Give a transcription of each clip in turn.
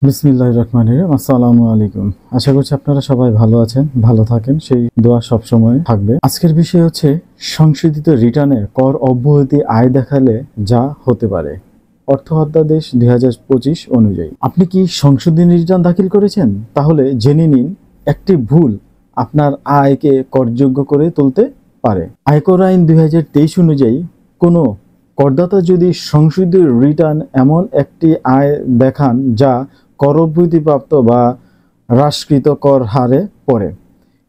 বিসমিল্লাহির রহমানির রহিম। আসসালামু আলাইকুম। আশা করছি আপনারা সবাই ভালো আছেন, ভালো থাকেন, সেই দোয়া সবসময় থাকবে। আজকের বিষয় হচ্ছে সংশোধিত রিটার্নে কর অব্যাহতি আয় দেখালে যা হতে পারে। অর্থ অধ্যাদেশ 2025 অনুযায়ী আপনি কি সংশোধনী রিটার্ন দাখিল করেছেন? তাহলে জেনে নিন একটি ভুল আপনার আয়কে করযোগ্য করে তুলতে পারে। আয়কর আইন 2023 অনুযায়ী কোনো করদাতা যদি সংশোধিত রিটার্ন এমন একটি আয় দেখান যা কর অব্যাহতিপ্রাপ্ত বা হ্রাসকৃত কর হারে পড়ে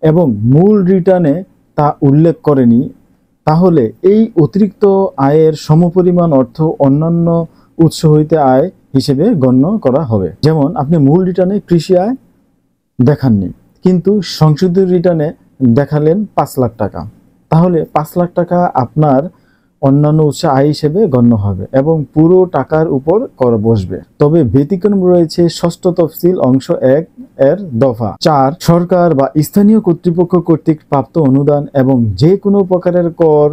এবং মূল রিটার্নে তা উল্লেখ করেনি, তাহলে এই অতিরিক্ত আয়ের সমপরিমাণ অর্থ অন্যান্য উৎস হইতে আয় হিসেবে গণ্য করা হবে। যেমন আপনি মূল রিটার্নে কৃষি আয় দেখাননি, কিন্তু সংশোধিত রিটার্নে দেখালেন 5 লাখ টাকা, তাহলে 5 লাখ টাকা আপনার অন্যান্য উৎস আয় হিসেবে গণ্য হবে এবং পুরো টাকার উপর কর বসবে। তবে ব্যতিক্রম রয়েছে ষষ্ঠ তফসিল অংশ 1 এর দফা 4 সরকার বা স্থানীয় কর্তৃপক্ষ কর্তৃক প্রাপ্ত অনুদান এবং যে কোনো প্রকারের কর,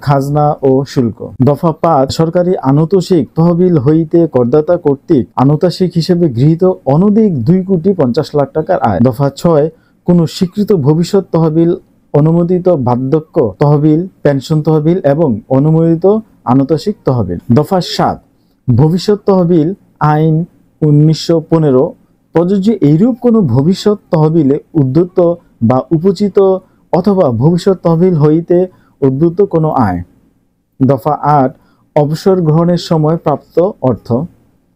খাজনা ও শুল্ক। দফা 5 সরকারি আনুতোষিক তহবিল হইতে করদাতা কর্তৃক আনুতোষিক হিসেবে গৃহীত অনধিক 2,50,00,000 টাকার আয়। দফা 6 কোনো স্বীকৃত ভবিষ্যৎ তহবিল, অনুমোদিত বার্ধক্য তহবিল, পেনশন তহবিল এবং অনুমোদিত আনুতোষিক তহবিল। দফা 7 ভবিষ্যৎ তহবিল আইন 1915 প্রযোজ্য এইরূপ কোনো ভবিষ্যৎ তহবিলে উদ্যুক্ত বা উপচিত অথবা ভবিষ্যৎ তহবিল হইতে উদ্যুক্ত কোনো আয়। দফা 8 অবসর গ্রহণের সময় প্রাপ্ত অর্থ।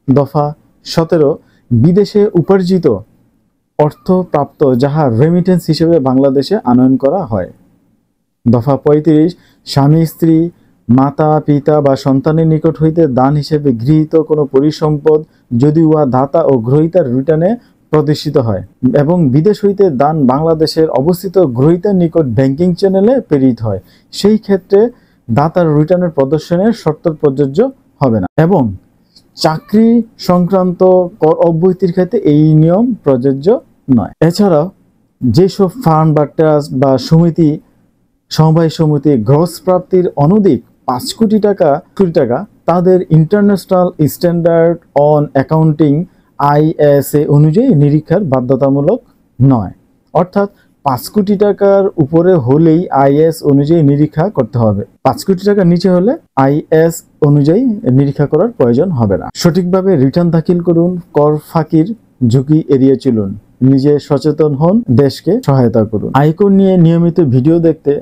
দফা 17 বিদেশে উপার্জিত অর্থ প্রাপ্ত যাহা রেমিটেন্স হিসেবে বাংলাদেশে আনয়ন করা হয়। দফা 35 স্বামী স্ত্রী, মাতা পিতা বা সন্তানের নিকট হইতে দান হিসেবে গৃহীত কোনো পরিসম্পদ যদি উহা দাতা ও গ্রহীতার রিটার্নে প্রদর্শিত হয় এবং বিদেশ হইতে দান বাংলাদেশের অবস্থিত গ্রহীতার নিকট ব্যাংকিং চ্যানেলে প্রেরিত হয়, সেই ক্ষেত্রে দাতার রিটার্নের প্রদর্শনের শর্ত প্রযোজ্য হবে না এবং চাকরি সংক্রান্ত কর অব্যাহতির ক্ষেত্রে এই নিয়ম প্রযোজ্য নয়। এছাড়াও যেসব ফার্ম বা ট্রাস্ট বা সমিতি, সমবায় সমিতি গ্রস প্রাপ্তির অনধিক 5 কোটি টাকা তাদের international standard on accounting ISA অনুযায়ী নিরীক্ষার বাধ্যতামূলক নয়। অর্থাৎ 5 কোটি টাকার উপরে হলেই IS অনুযায়ী নিরীক্ষা করতে হবে, 5 কোটি টাকার নিচে হলে IS অনুযায়ী নিরীক্ষা করার প্রয়োজন হবে না। সঠিকভাবে রিটার্ন দাখিল করুন, কর ফাঁকির ঝুঁকি এড়িয়ে চলুন, নিজে সচেতন হন, দেশকে সহায়তা করুন। আয়কর নিয়ে নিয়মিত ভিডিও দেখতে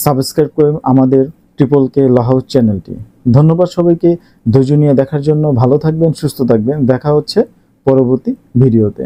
সাবস্ক্রাইব করুন আমাদের ট্রিপল কে ল হাউস চ্যানেলটি। ধন্যবাদ সবাইকে ধৈর্য নিয়ে দেখার জন্য। ভালো থাকবেন, সুস্থ থাকবেন। দেখা হচ্ছে পরবর্তী ভিডিওতে।